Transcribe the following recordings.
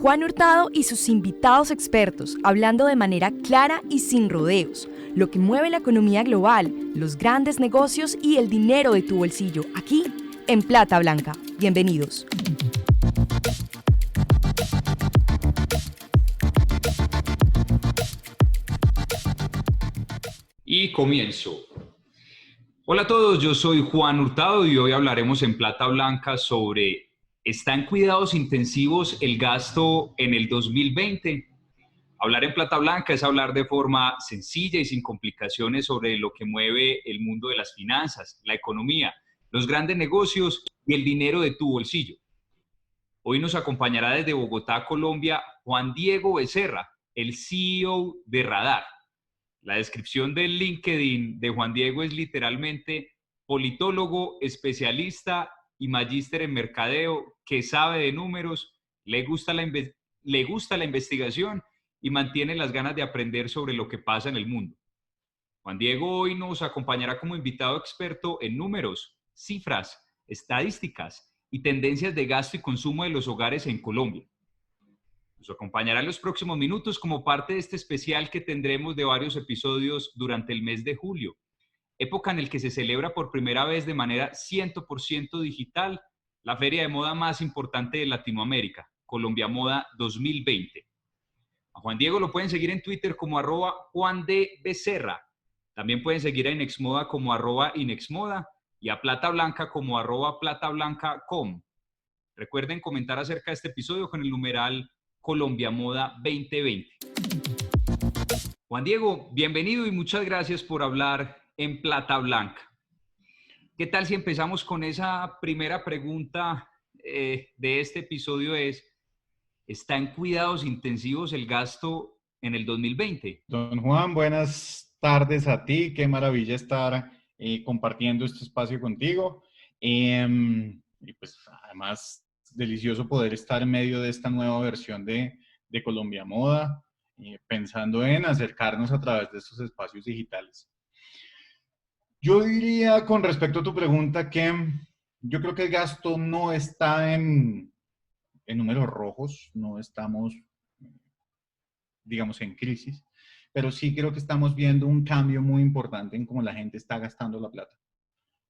Juan Hurtado y sus invitados expertos, hablando de manera clara y sin rodeos, lo que mueve la economía global, los grandes negocios y el dinero de tu bolsillo, aquí en Plata Blanca. Bienvenidos. Y comienzo. Hola a todos, yo soy Juan Hurtado y hoy hablaremos en Plata Blanca sobre ¿está en cuidados intensivos el gasto en el 2020? Hablar en Plata Blanca es hablar de forma sencilla y sin complicaciones sobre lo que mueve el mundo de las finanzas, la economía, los grandes negocios y el dinero de tu bolsillo. Hoy nos acompañará desde Bogotá, Colombia, Juan Diego Becerra, el CEO de Radar. La descripción del LinkedIn de Juan Diego es literalmente politólogo, especialista y magíster en mercadeo que sabe de números, le gusta la investigación y mantiene las ganas de aprender sobre lo que pasa en el mundo. Juan Diego hoy nos acompañará como invitado experto en números, cifras, estadísticas y tendencias de gasto y consumo de los hogares en Colombia. Nos acompañará en los próximos minutos como parte de este especial que tendremos de varios episodios durante el mes de julio, época en el que se celebra por primera vez de manera 100% digital la feria de moda más importante de Latinoamérica, Colombia Moda 2020. A Juan Diego lo pueden seguir en Twitter como @JuanDBecerra. También pueden seguir a Inexmoda como @Inexmoda y a Plata Blanca como @PlataBlanca.com. Recuerden comentar acerca de este episodio con el numeral Colombia Moda 2020. Juan Diego, bienvenido y muchas gracias por hablar en Plata Blanca. ¿Qué tal si empezamos con esa primera pregunta de este episodio? ¿Está en cuidados intensivos el gasto en el 2020? Don Juan, buenas tardes a ti. Qué maravilla estar compartiendo este espacio contigo. Y pues además, delicioso poder estar en medio de esta nueva versión de Colombia Moda, pensando en acercarnos a través de estos espacios digitales. Yo diría con respecto a tu pregunta que yo creo que el gasto no está en números rojos, no estamos, digamos, en crisis, pero sí creo que estamos viendo un cambio muy importante en cómo la gente está gastando la plata.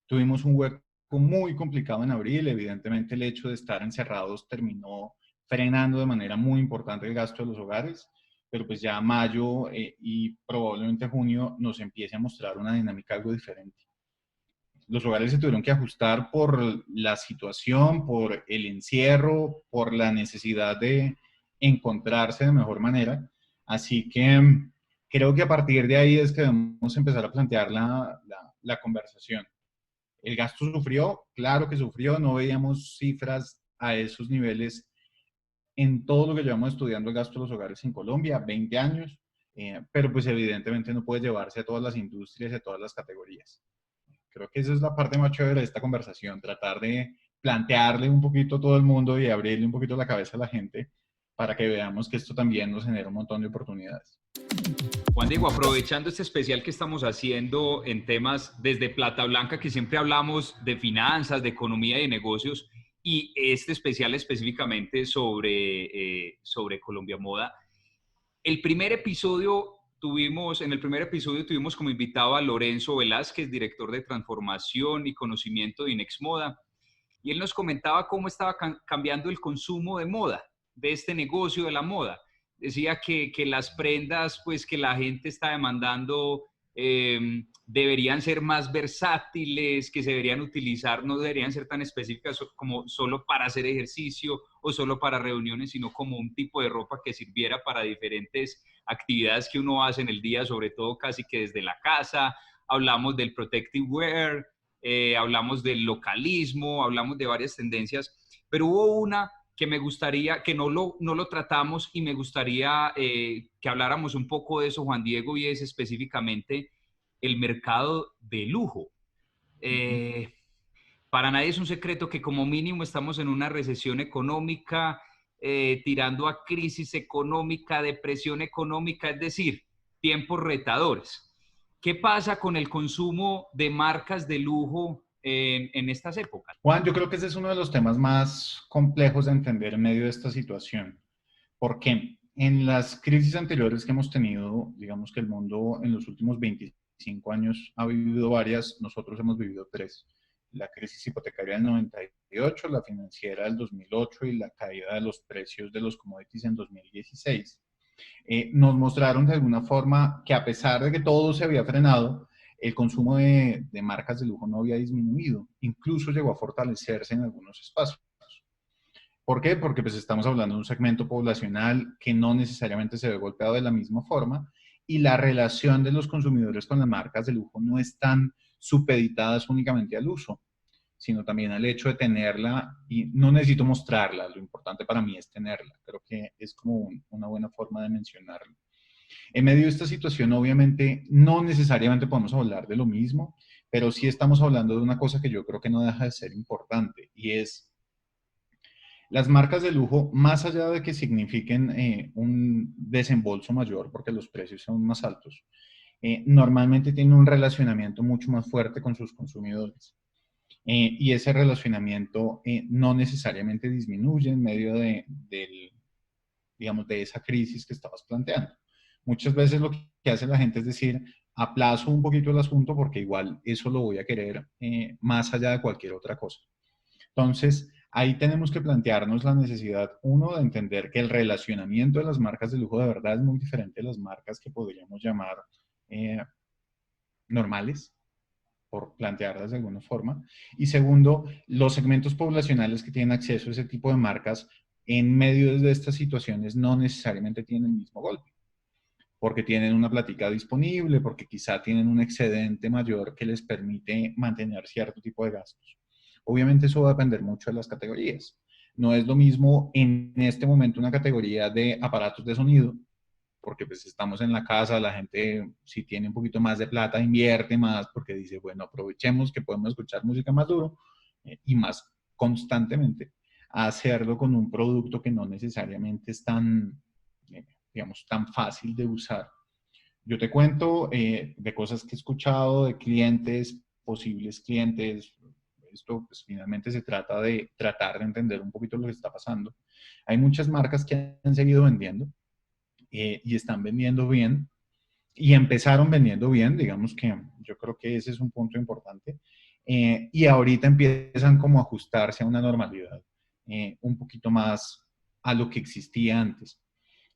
Tuvimos un hueco muy complicado en abril, evidentemente el hecho de estar encerrados terminó frenando de manera muy importante el gasto de los hogares, pero pues ya mayo y probablemente junio nos empiece a mostrar una dinámica algo diferente. Los hogares se tuvieron que ajustar por la situación, por el encierro, por la necesidad de encontrarse de mejor manera. Así que creo que a partir de ahí es que debemos empezar a plantear la conversación. ¿El gasto sufrió? Claro que sufrió. No veíamos cifras a esos niveles en todo lo que llevamos estudiando el gasto de los hogares en Colombia, 20 años, pero pues evidentemente no puede llevarse a todas las industrias y a todas las categorías. Creo que esa es la parte más chévere de esta conversación, tratar de plantearle un poquito a todo el mundo y abrirle un poquito la cabeza a la gente para que veamos que esto también nos genera un montón de oportunidades. Juan Diego, aprovechando este especial que estamos haciendo en temas desde Plata Blanca, que siempre hablamos de finanzas, de economía y de negocios, y este especial específicamente sobre Colombia Moda, en el primer episodio tuvimos como invitado a Lorenzo Velázquez, director de transformación y conocimiento de Inexmoda, y él nos comentaba cómo estaba cambiando el consumo de moda, de este negocio de la moda. Decía que las prendas pues, que la gente está demandando deberían ser más versátiles, que se deberían utilizar, no deberían ser tan específicas como solo para hacer ejercicio o solo para reuniones, sino como un tipo de ropa que sirviera para diferentes actividades que uno hace en el día, sobre todo casi que desde la casa. Hablamos del protective wear, hablamos del localismo, hablamos de varias tendencias, pero hubo una que me gustaría, que no lo tratamos y me gustaría que habláramos un poco de eso, Juan Diego, y es específicamente el mercado de lujo. Para nadie es un secreto que como mínimo estamos en una recesión económica, tirando a crisis económica, depresión económica, es decir, tiempos retadores. ¿Qué pasa con el consumo de marcas de lujo en estas épocas? Juan, yo creo que ese es uno de los temas más complejos de entender en medio de esta situación. Porque en las crisis anteriores que hemos tenido, digamos que el mundo en los últimos 25 años ha vivido varias, nosotros hemos vivido tres. La crisis hipotecaria del 98, la financiera del 2008 y la caída de los precios de los commodities en 2016. Nos mostraron de alguna forma que a pesar de que todo se había frenado, el consumo de marcas de lujo no había disminuido, incluso llegó a fortalecerse en algunos espacios. ¿Por qué? Porque pues estamos hablando de un segmento poblacional que no necesariamente se ve golpeado de la misma forma y la relación de los consumidores con las marcas de lujo no están supeditadas únicamente al uso, sino también al hecho de tenerla y no necesito mostrarla, lo importante para mí es tenerla. Creo que es como una buena forma de mencionarlo. En medio de esta situación, obviamente, no necesariamente podemos hablar de lo mismo, pero sí estamos hablando de una cosa que yo creo que no deja de ser importante y es las marcas de lujo, más allá de que signifiquen un desembolso mayor porque los precios son más altos, normalmente tienen un relacionamiento mucho más fuerte con sus consumidores. Y ese relacionamiento no necesariamente disminuye en medio digamos, de esa crisis que estabas planteando. Muchas veces lo que hace la gente es decir, aplazo un poquito el asunto porque igual eso lo voy a querer más allá de cualquier otra cosa. Entonces, ahí tenemos que plantearnos la necesidad, uno, de entender que el relacionamiento de las marcas de lujo de verdad es muy diferente de las marcas que podríamos llamar eh, normales, por plantearlas de alguna forma. Y segundo, los segmentos poblacionales que tienen acceso a ese tipo de marcas en medio de estas situaciones no necesariamente tienen el mismo golpe, porque tienen una plática disponible, porque quizá tienen un excedente mayor que les permite mantener cierto tipo de gastos. Obviamente eso va a depender mucho de las categorías. No es lo mismo en este momento una categoría de aparatos de sonido, porque pues estamos en la casa, la gente si tiene un poquito más de plata invierte más porque dice, bueno, aprovechemos que podemos escuchar música más duro y más constantemente, a hacerlo con un producto que no necesariamente es tan, digamos, tan fácil de usar. Yo te cuento de cosas que he escuchado de clientes, posibles clientes. Esto pues, finalmente se trata de tratar de entender un poquito lo que está pasando. Hay muchas marcas que han seguido vendiendo y están vendiendo bien y empezaron vendiendo bien, digamos que yo creo que ese es un punto importante. Y ahorita empiezan como a ajustarse a una normalidad un poquito más a lo que existía antes.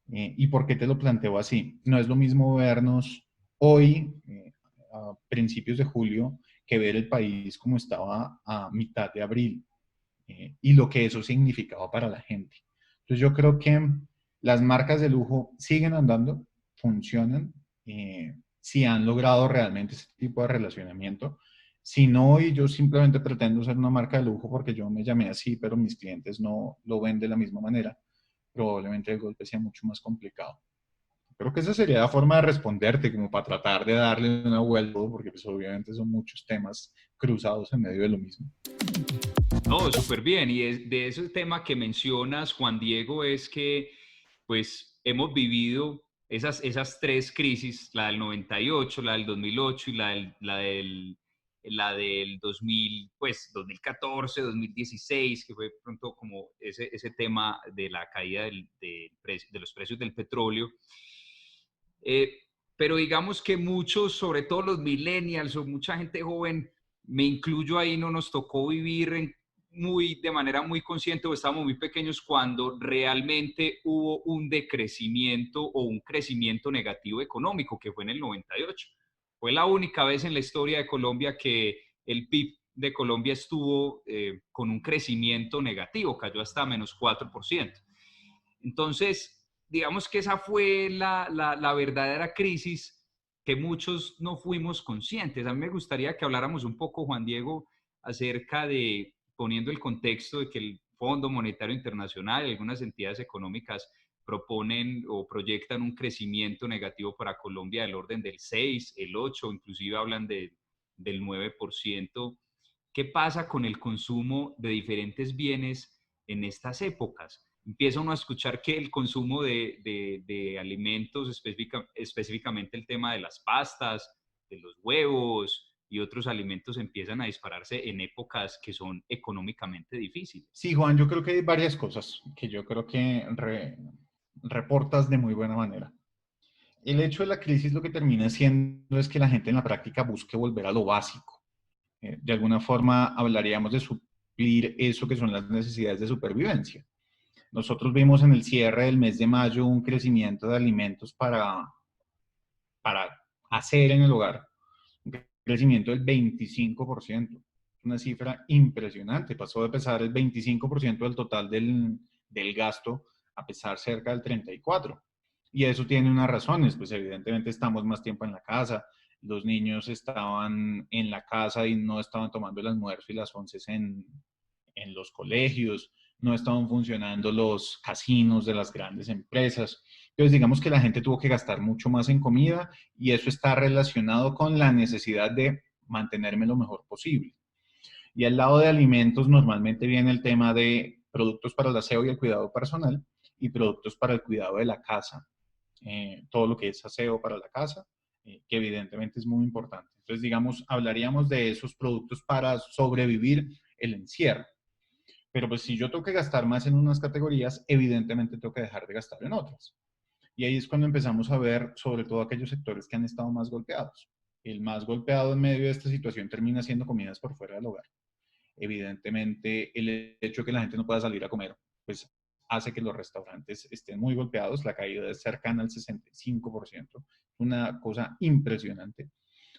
¿Y por qué te lo planteo así? No es lo mismo vernos hoy, a principios de julio, que ver el país como estaba a mitad de abril y lo que eso significaba para la gente. Entonces yo creo que las marcas de lujo siguen andando, funcionan, si han logrado realmente ese tipo de relacionamiento. Si no, y yo simplemente pretendo ser una marca de lujo porque yo me llamé así, pero mis clientes no lo ven de la misma manera, probablemente el golpe sea mucho más complicado. Creo que esa sería la forma de responderte, como para tratar de darle una vuelta, porque pues obviamente son muchos temas cruzados en medio de lo mismo. No, súper bien. Y de ese tema que mencionas, Juan Diego, es que pues hemos vivido esas tres crisis, la del 98, la del 2008 y la del 2000, pues 2014, 2016, que fue pronto como ese tema de la caída de los precios del petróleo. Eh, pero digamos que muchos, sobre todo los millennials o mucha gente joven, me incluyo ahí, no nos tocó vivir de manera muy consciente o estábamos muy pequeños cuando realmente hubo un decrecimiento o un crecimiento negativo económico, que fue en el 98. Fue la única vez en la historia de Colombia que el PIB de Colombia estuvo con un crecimiento negativo, cayó hasta menos 4%. Entonces, digamos que esa fue la verdadera crisis que muchos no fuimos conscientes. A mí me gustaría que habláramos un poco, Juan Diego, acerca de, poniendo el contexto de que el Fondo Monetario Internacional y algunas entidades económicas proponen o proyectan un crecimiento negativo para Colombia del orden del 6, el 8, inclusive hablan del 9%. ¿Qué pasa con el consumo de diferentes bienes en estas épocas? Empieza uno a escuchar que el consumo de alimentos, específicamente el tema de las pastas, de los huevos y otros alimentos empiezan a dispararse en épocas que son económicamente difíciles. Sí, Juan, yo creo que hay varias cosas que yo creo que reportas de muy buena manera. El hecho de la crisis lo que termina siendo es que la gente en la práctica busque volver a lo básico. De alguna forma hablaríamos de suplir eso que son las necesidades de supervivencia. Nosotros vimos en el cierre del mes de mayo un crecimiento de alimentos para hacer en el hogar, un crecimiento del 25%, una cifra impresionante, pasó de pesar el 25% del total del gasto a pesar cerca del 34%. Y eso tiene unas razones, pues evidentemente estamos más tiempo en la casa, los niños estaban en la casa y no estaban tomando el almuerzo y las onces en los colegios, no estaban funcionando los casinos de las grandes empresas. Entonces, digamos que la gente tuvo que gastar mucho más en comida y eso está relacionado con la necesidad de mantenerme lo mejor posible. Y al lado de alimentos normalmente viene el tema de productos para el aseo y el cuidado personal y productos para el cuidado de la casa. Todo lo que es aseo para la casa, que evidentemente es muy importante. Entonces, digamos, hablaríamos de esos productos para sobrevivir el encierro. Pero pues si yo tengo que gastar más en unas categorías, evidentemente tengo que dejar de gastar en otras. Y ahí es cuando empezamos a ver sobre todo aquellos sectores que han estado más golpeados. El más golpeado en medio de esta situación termina siendo comidas por fuera del hogar. Evidentemente, el hecho de que la gente no pueda salir a comer, pues hace que los restaurantes estén muy golpeados. La caída es cercana al 65%. Una cosa impresionante.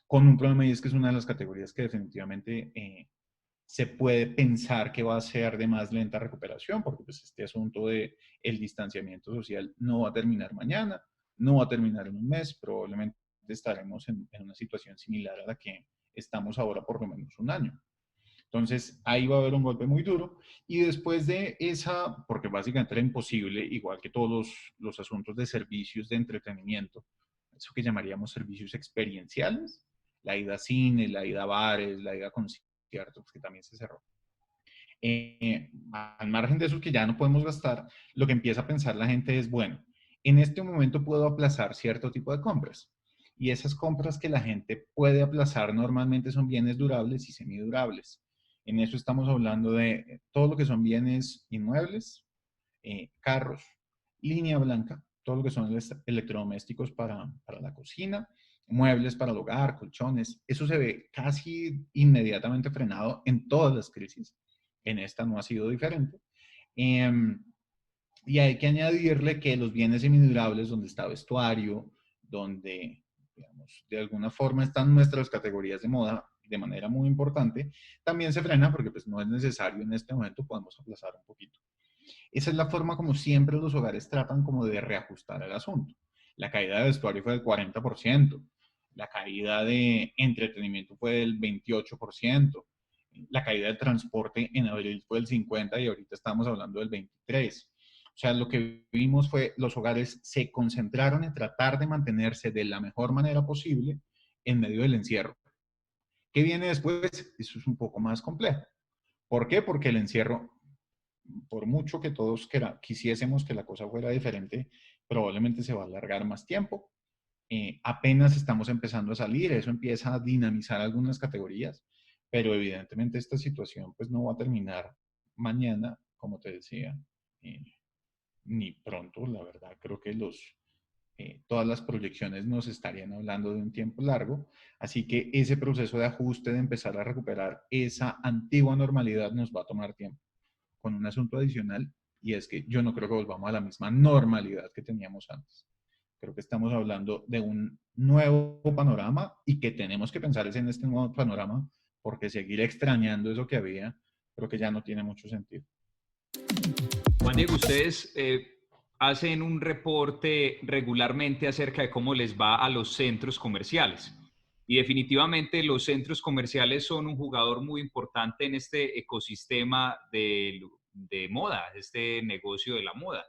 Con un problema y es que es una de las categorías que definitivamente se puede pensar que va a ser de más lenta recuperación, porque pues este asunto de el distanciamiento social no va a terminar mañana, no va a terminar en un mes, probablemente estaremos en una situación similar a la que estamos ahora por lo menos un año. Entonces, ahí va a haber un golpe muy duro. Y después de esa, porque básicamente era imposible, igual que todos los asuntos de servicios de entretenimiento, eso que llamaríamos servicios experienciales, la ida a cine, la ida a bares, la ida a conciertos, que también se cerró. Al margen de eso que ya no podemos gastar, lo que empieza a pensar la gente es, bueno, en este momento puedo aplazar cierto tipo de compras. Y esas compras que la gente puede aplazar normalmente son bienes durables y semidurables. En eso estamos hablando de todo lo que son bienes inmuebles, carros, línea blanca, todo lo que son electrodomésticos para la cocina, muebles para el hogar, colchones. Eso se ve casi inmediatamente frenado en todas las crisis. En esta no ha sido diferente. Y hay que añadirle que los bienes semidurables, donde está vestuario, donde, digamos, de alguna forma están nuestras categorías de moda de manera muy importante, también se frena porque pues, no es necesario en este momento, podemos aplazar un poquito. Esa es la forma como siempre los hogares tratan como de reajustar el asunto. La caída de vestuario fue del 40%, la caída de entretenimiento fue del 28%, la caída de transporte en abril fue del 50% y ahorita estamos hablando del 23%. O sea, lo que vimos fue los hogares se concentraron en tratar de mantenerse de la mejor manera posible en medio del encierro. ¿Qué viene después? Eso es un poco más complejo. ¿Por qué? Porque el encierro, por mucho que todos quisiésemos que la cosa fuera diferente, probablemente se va a alargar más tiempo. Apenas estamos empezando a salir, eso empieza a dinamizar algunas categorías, pero evidentemente esta situación pues no va a terminar mañana, como te decía, ni pronto, la verdad. Creo que todas las proyecciones nos estarían hablando de un tiempo largo, así que ese proceso de ajuste, de empezar a recuperar esa antigua normalidad nos va a tomar tiempo. Con un asunto adicional, y es que yo no creo que volvamos a la misma normalidad que teníamos antes. Creo que estamos hablando de un nuevo panorama y que tenemos que pensar en este nuevo panorama porque seguir extrañando eso que había, creo que ya no tiene mucho sentido. Juan Diego, ustedes hacen un reporte regularmente acerca de cómo les va a los centros comerciales. Y definitivamente los centros comerciales son un jugador muy importante en este ecosistema de moda, este negocio de la moda.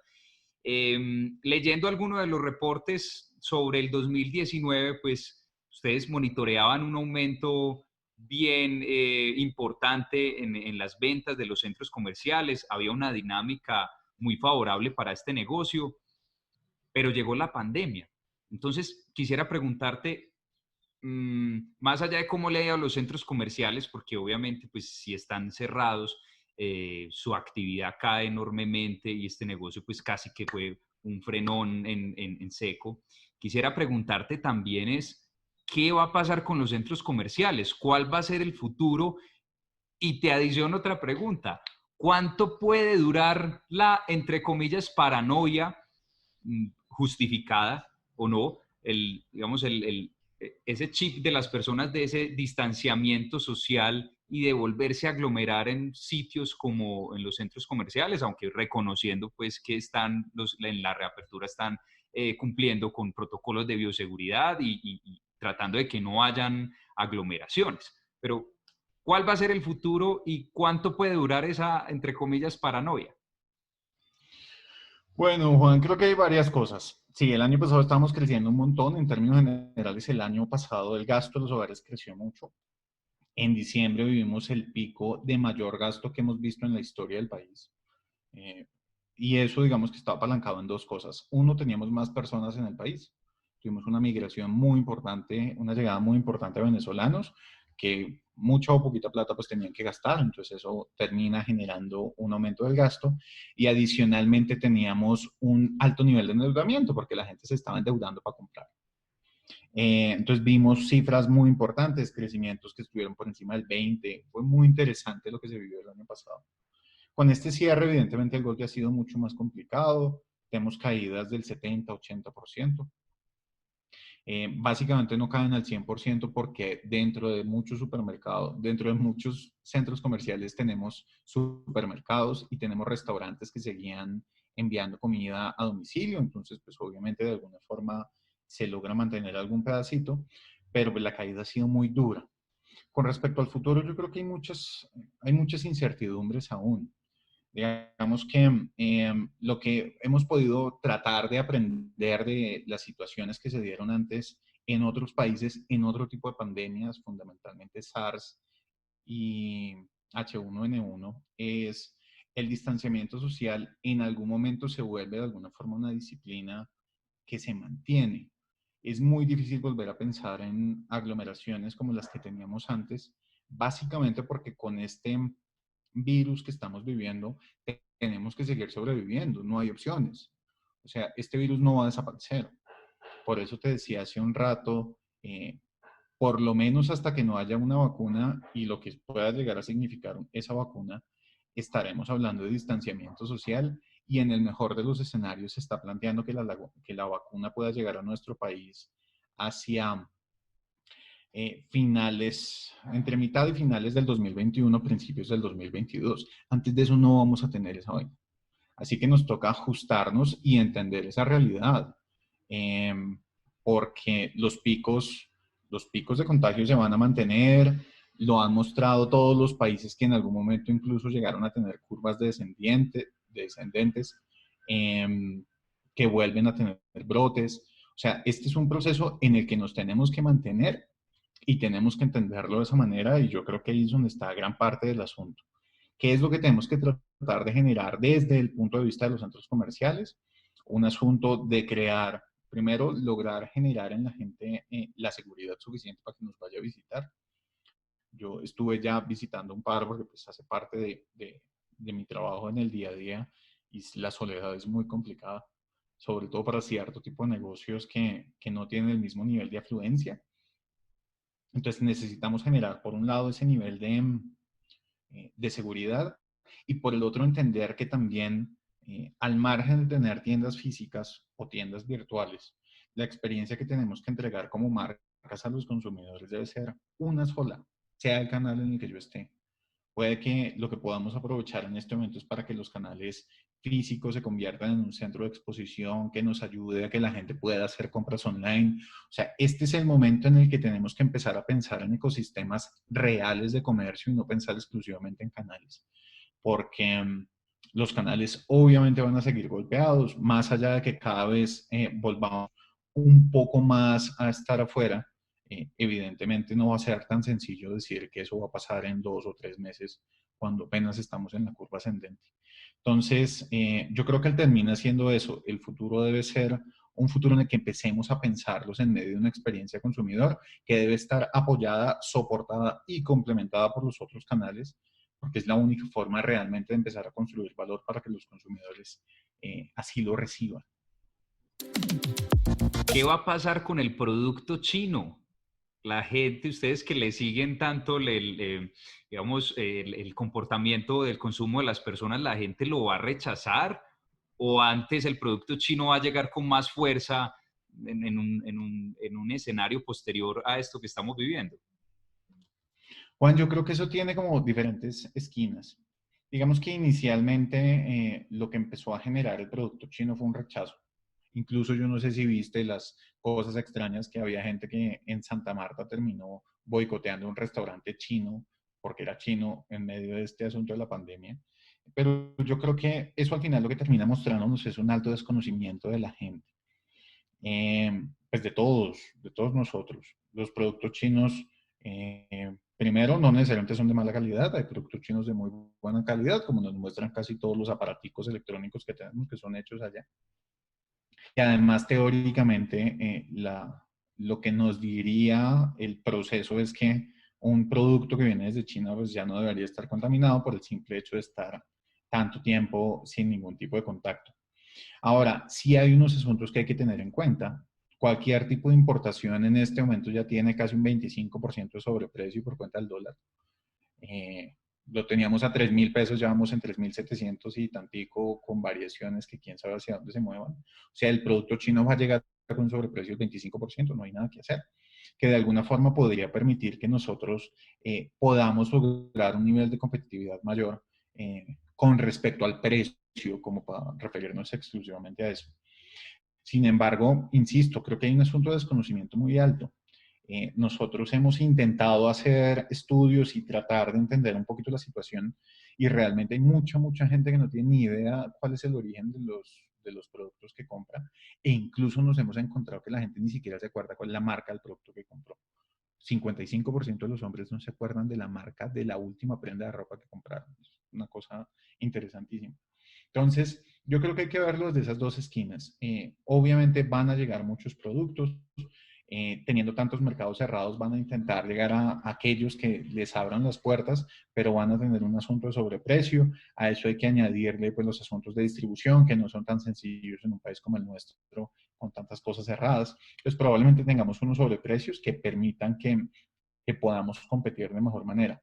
Leyendo algunos de los reportes sobre el 2019, pues ustedes monitoreaban un aumento bien importante en las ventas de los centros comerciales, había una dinámica muy favorable para este negocio, pero llegó la pandemia. Entonces, quisiera preguntarte, más allá de cómo le ha ido a los centros comerciales, porque obviamente, pues, si están cerrados, su actividad cae enormemente y este negocio, pues, casi que fue un frenón en seco. Quisiera preguntarte también ¿qué va a pasar con los centros comerciales? ¿Cuál va a ser el futuro? Y te adiciono otra pregunta. ¿Cuánto puede durar la, entre comillas, paranoia justificada o no? Digamos, ese chip de las personas de ese distanciamiento social y de volverse a aglomerar en sitios como en los centros comerciales, aunque reconociendo pues que en la reapertura están cumpliendo con protocolos de bioseguridad y tratando de que no hayan aglomeraciones. Pero, ¿cuál va a ser el futuro y cuánto puede durar esa, entre comillas, paranoia? Bueno, Juan, creo que hay varias cosas. Sí, el año pasado estábamos creciendo un montón. En términos generales, el año pasado el gasto de los hogares creció mucho. En diciembre vivimos el pico de mayor gasto que hemos visto en la historia del país. Eh, y eso, digamos que estaba apalancado en dos cosas. Uno, teníamos más personas en el país. Tuvimos una migración muy importante, una llegada muy importante de venezolanos que mucha o poquita plata pues tenían que gastar, entonces eso termina generando un aumento del gasto y adicionalmente teníamos un alto nivel de endeudamiento porque la gente se estaba endeudando para comprar. Entonces vimos cifras muy importantes, crecimientos que estuvieron por encima del 20, fue muy interesante lo que se vivió el año pasado. Con este cierre, evidentemente, el golpe ha sido mucho más complicado. Tenemos caídas del 70-80%. Básicamente no caen al 100% porque dentro de muchos supermercados, dentro de muchos centros comerciales tenemos supermercados y tenemos restaurantes que seguían enviando comida a domicilio. Entonces, pues obviamente de alguna forma se logra mantener algún pedacito, pero pues, la caída ha sido muy dura. Con respecto al futuro, yo creo que hay muchas incertidumbres aún. Digamos que lo que hemos podido tratar de aprender de las situaciones que se dieron antes en otros países, en otro tipo de pandemias, fundamentalmente SARS y H1N1, es el distanciamiento social en algún momento se vuelve de alguna forma una disciplina que se mantiene. Es muy difícil volver a pensar en aglomeraciones como las que teníamos antes, básicamente porque con este virus que estamos viviendo, tenemos que seguir sobreviviendo, no hay opciones. O sea, este virus no va a desaparecer. Por eso te decía hace un rato, por lo menos hasta que no haya una vacuna y lo que pueda llegar a significar esa vacuna, estaremos hablando de distanciamiento social y en el mejor de los escenarios se está planteando que la vacuna pueda llegar a nuestro país hacia finales, entre mitad y finales del 2021, principios del 2022. Antes de eso no vamos a tener esa vaina. Así que nos toca ajustarnos y entender esa realidad, eh, porque los picos de contagio se van a mantener, lo han mostrado todos los países que en algún momento incluso llegaron a tener curvas descendentes, que vuelven a tener brotes. O sea, este es un proceso en el que nos tenemos que mantener y tenemos que entenderlo de esa manera y yo creo que ahí es donde está gran parte del asunto. ¿Qué es lo que tenemos que tratar de generar desde el punto de vista de los centros comerciales? Un asunto de crear, primero, lograr generar en la gente la seguridad suficiente para que nos vaya a visitar. Yo estuve ya visitando un par porque pues hace parte de mi trabajo en el día a día y la soledad es muy complicada, sobre todo para cierto tipo de negocios que no tienen el mismo nivel de afluencia. Entonces necesitamos generar, por un lado, ese nivel de seguridad y por el otro entender que también al margen de tener tiendas físicas o tiendas virtuales, la experiencia que tenemos que entregar como marcas a los consumidores debe ser una sola, sea el canal en el que yo esté. Puede que lo que podamos aprovechar en este momento es para que los canales físicos se conviertan en un centro de exposición que nos ayude a que la gente pueda hacer compras online. O sea, este es el momento en el que tenemos que empezar a pensar en ecosistemas reales de comercio y no pensar exclusivamente en canales. Porque los canales obviamente van a seguir golpeados, más allá de que cada vez volvamos un poco más a estar afuera. Evidentemente no va a ser tan sencillo decir que eso va a pasar en 2 o 3 meses cuando apenas estamos en la curva ascendente. Entonces, yo creo que él termina siendo eso. El futuro debe ser un futuro en el que empecemos a pensarlos en medio de una experiencia consumidor que debe estar apoyada, soportada y complementada por los otros canales, porque es la única forma realmente de empezar a construir valor para que los consumidores así lo reciban. ¿Qué va a pasar con el producto chino? La gente, ustedes que le siguen tanto digamos, el comportamiento del consumo de las personas, ¿la gente lo va a rechazar? ¿O antes el producto chino va a llegar con más fuerza en un escenario posterior a esto que estamos viviendo? Juan, yo creo que eso tiene como diferentes esquinas. Digamos que inicialmente lo que empezó a generar el producto chino fue un rechazo. Incluso yo no sé si viste las cosas extrañas que había gente que en Santa Marta terminó boicoteando un restaurante chino porque era chino en medio de este asunto de la pandemia. Pero yo creo que eso al final lo que termina mostrándonos es un alto desconocimiento de la gente, pues de todos nosotros. Los productos chinos, primero, no necesariamente son de mala calidad, hay productos chinos de muy buena calidad, como nos muestran casi todos los aparaticos electrónicos que tenemos que son hechos allá. Y además, teóricamente, lo que nos diría el proceso es que un producto que viene desde China pues ya no debería estar contaminado por el simple hecho de estar tanto tiempo sin ningún tipo de contacto. Ahora, sí hay unos asuntos que hay que tener en cuenta. Cualquier tipo de importación en este momento ya tiene casi un 25% de sobreprecio por cuenta del dólar. Eh, lo teníamos a 3.000 pesos, ya vamos en 3.700 y tantico, con variaciones que quién sabe hacia dónde se muevan. O sea, el producto chino va a llegar con un sobreprecio del 25%, no hay nada que hacer, que de alguna forma podría permitir que nosotros podamos lograr un nivel de competitividad mayor con respecto al precio, como para referirnos exclusivamente a eso. Sin embargo, insisto, creo que hay un asunto de desconocimiento muy alto. Nosotros hemos intentado hacer estudios y tratar de entender un poquito la situación y realmente hay mucha gente que no tiene ni idea cuál es el origen de los productos que compra e incluso nos hemos encontrado que la gente ni siquiera se acuerda cuál es la marca del producto que compró. 55% de los hombres no se acuerdan de la marca de la última prenda de ropa que compraron. Es una cosa interesantísima. Entonces, yo creo que hay que verlo desde esas dos esquinas. Obviamente van a llegar muchos productos, teniendo tantos mercados cerrados, van a intentar llegar a aquellos que les abran las puertas, pero van a tener un asunto de sobreprecio. A eso hay que añadirle pues, los asuntos de distribución, que no son tan sencillos en un país como el nuestro, con tantas cosas cerradas. Pues probablemente tengamos unos sobreprecios que permitan que podamos competir de mejor manera.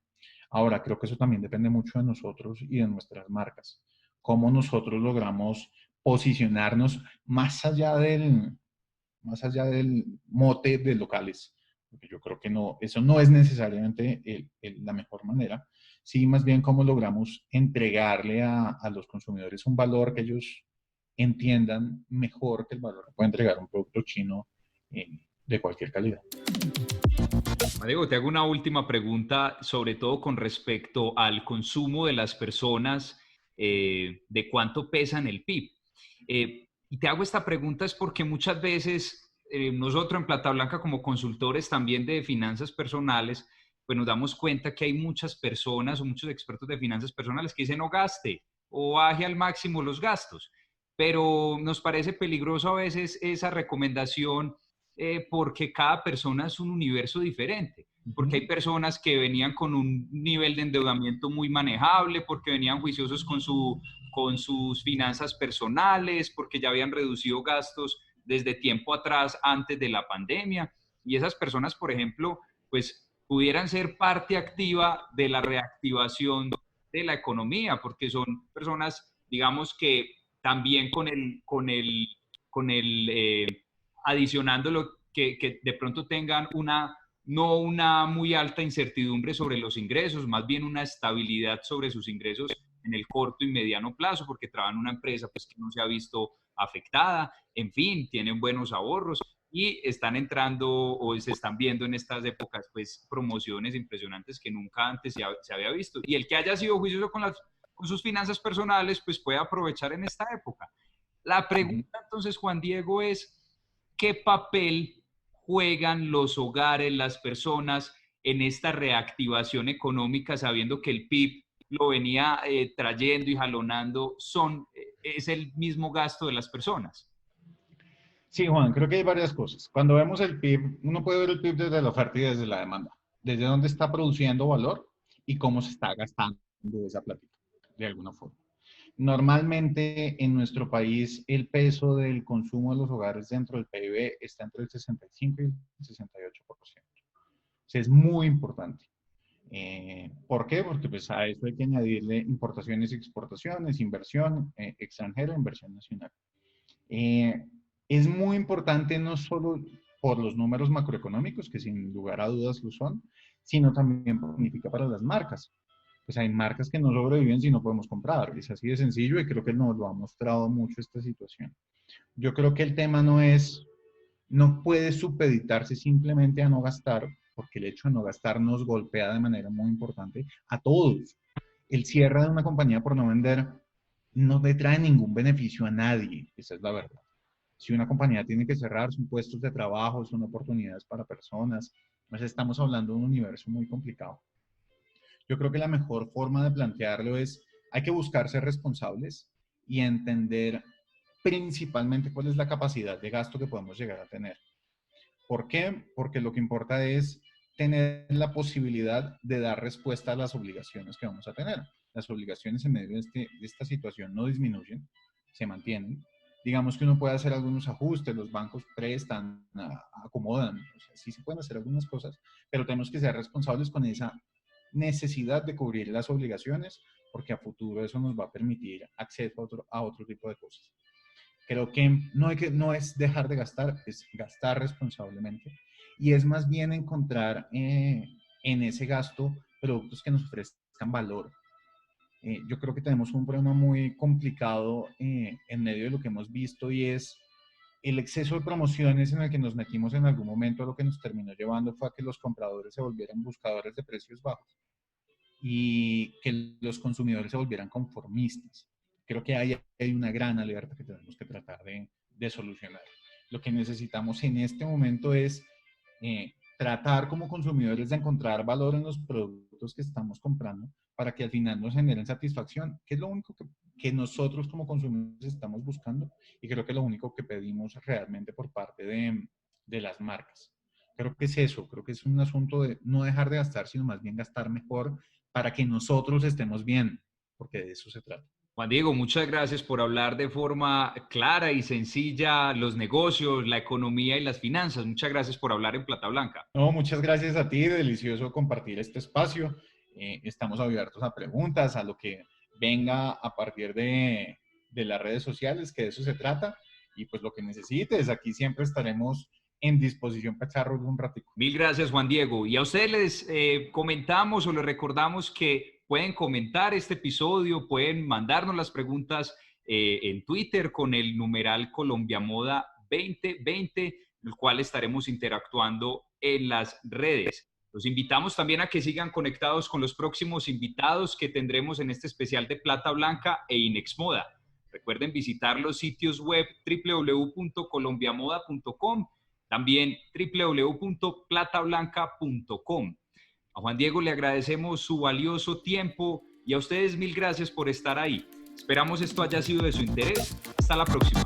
Ahora, creo que eso también depende mucho de nosotros y de nuestras marcas. Cómo nosotros logramos posicionarnos más allá del mote de locales, porque yo creo que no, eso no es necesariamente la mejor manera, sí, más bien cómo logramos entregarle a los consumidores un valor que ellos entiendan mejor que el valor que puede entregar un producto chino de cualquier calidad. Diego, te hago una última pregunta, sobre todo con respecto al consumo de las personas, de cuánto pesa en el PIB. Y te hago esta pregunta es porque muchas veces nosotros en Plata Blanca como consultores también de finanzas personales, pues nos damos cuenta que hay muchas personas o muchos expertos de finanzas personales que dicen no gaste o baje al máximo los gastos, pero nos parece peligroso a veces esa recomendación porque cada persona es un universo diferente, porque hay personas que venían con un nivel de endeudamiento muy manejable, porque venían juiciosos con sus finanzas personales, porque ya habían reducido gastos desde tiempo atrás, antes de la pandemia, y esas personas, por ejemplo, pues pudieran ser parte activa de la reactivación de la economía, porque son personas, digamos que también con el adicionándolo, que de pronto tengan no una muy alta incertidumbre sobre los ingresos, más bien una estabilidad sobre sus ingresos en el corto y mediano plazo, porque trabajan en una empresa pues, que no se ha visto afectada, en fin, tienen buenos ahorros y están entrando o se están viendo en estas épocas pues promociones impresionantes que nunca antes se había visto. Y el que haya sido juicioso con sus finanzas personales pues puede aprovechar en esta época. La pregunta entonces, Juan Diego, es ¿qué papel juegan los hogares, las personas en esta reactivación económica, sabiendo que el PIB lo venía trayendo y jalonando, es el mismo gasto de las personas? Sí, Juan, creo que hay varias cosas. Cuando vemos el PIB, uno puede ver el PIB desde la oferta y desde la demanda, desde dónde está produciendo valor y cómo se está gastando esa platita, de alguna forma. Normalmente en nuestro país el peso del consumo de los hogares dentro del PIB está entre el 65 y el 68%. O sea, es muy importante. ¿Por qué? Porque pues a eso hay que añadirle importaciones y exportaciones, inversión extranjera, inversión nacional. Es muy importante no solo por los números macroeconómicos, que sin lugar a dudas lo son, sino también significa para las marcas. Pues hay marcas que no sobreviven si no podemos comprar. Es así de sencillo y creo que nos lo ha mostrado mucho esta situación. Yo creo que el tema no puede supeditarse simplemente a no gastar, porque el hecho de no gastar nos golpea de manera muy importante a todos. El cierre de una compañía por no vender no le trae ningún beneficio a nadie, esa es la verdad. Si una compañía tiene que cerrar, son puestos de trabajo, son oportunidades para personas, pues estamos hablando de un universo muy complicado. Yo creo que la mejor forma de plantearlo es, hay que buscar ser responsables y entender principalmente cuál es la capacidad de gasto que podemos llegar a tener. ¿Por qué? Porque lo que importa es tener la posibilidad de dar respuesta a las obligaciones que vamos a tener. Las obligaciones en medio de esta situación no disminuyen, se mantienen. Digamos que uno puede hacer algunos ajustes, los bancos prestan, acomodan, o sea, sí se pueden hacer algunas cosas, pero tenemos que ser responsables con esa necesidad de cubrir las obligaciones, porque a futuro eso nos va a permitir acceso a otro tipo de cosas. Creo que no es dejar de gastar, es gastar responsablemente. Y es más bien encontrar en ese gasto productos que nos ofrezcan valor. Yo creo que tenemos un problema muy complicado en medio de lo que hemos visto y es el exceso de promociones en el que nos metimos en algún momento. Lo que nos terminó llevando fue a que los compradores se volvieran buscadores de precios bajos y que los consumidores se volvieran conformistas. Creo que hay una gran alerta que tenemos que tratar de solucionar. Lo que necesitamos en este momento es tratar como consumidores de encontrar valor en los productos que estamos comprando para que al final nos generen satisfacción, que es lo único que nosotros como consumidores estamos buscando y creo que es lo único que pedimos realmente por parte de las marcas. Creo que es eso, creo que es un asunto de no dejar de gastar, sino más bien gastar mejor para que nosotros estemos bien, porque de eso se trata. Juan Diego, muchas gracias por hablar de forma clara y sencilla los negocios, la economía y las finanzas. Muchas gracias por hablar en Plata Blanca. No, muchas gracias a ti, delicioso compartir este espacio. Estamos abiertos a preguntas, a lo que venga a partir de las redes sociales, que de eso se trata. Y pues lo que necesites, aquí siempre estaremos en disposición para echarnos un ratito. Mil gracias, Juan Diego. Y a ustedes les comentamos o les recordamos que pueden comentar este episodio, pueden mandarnos las preguntas en Twitter con el numeral Colombiamoda 2020, el cual estaremos interactuando en las redes. Los invitamos también a que sigan conectados con los próximos invitados que tendremos en este especial de Plata Blanca e Inexmoda. Recuerden visitar los sitios web www.colombiamoda.com, también www.platablanca.com. A Juan Diego le agradecemos su valioso tiempo y a ustedes mil gracias por estar ahí. Esperamos esto haya sido de su interés. Hasta la próxima.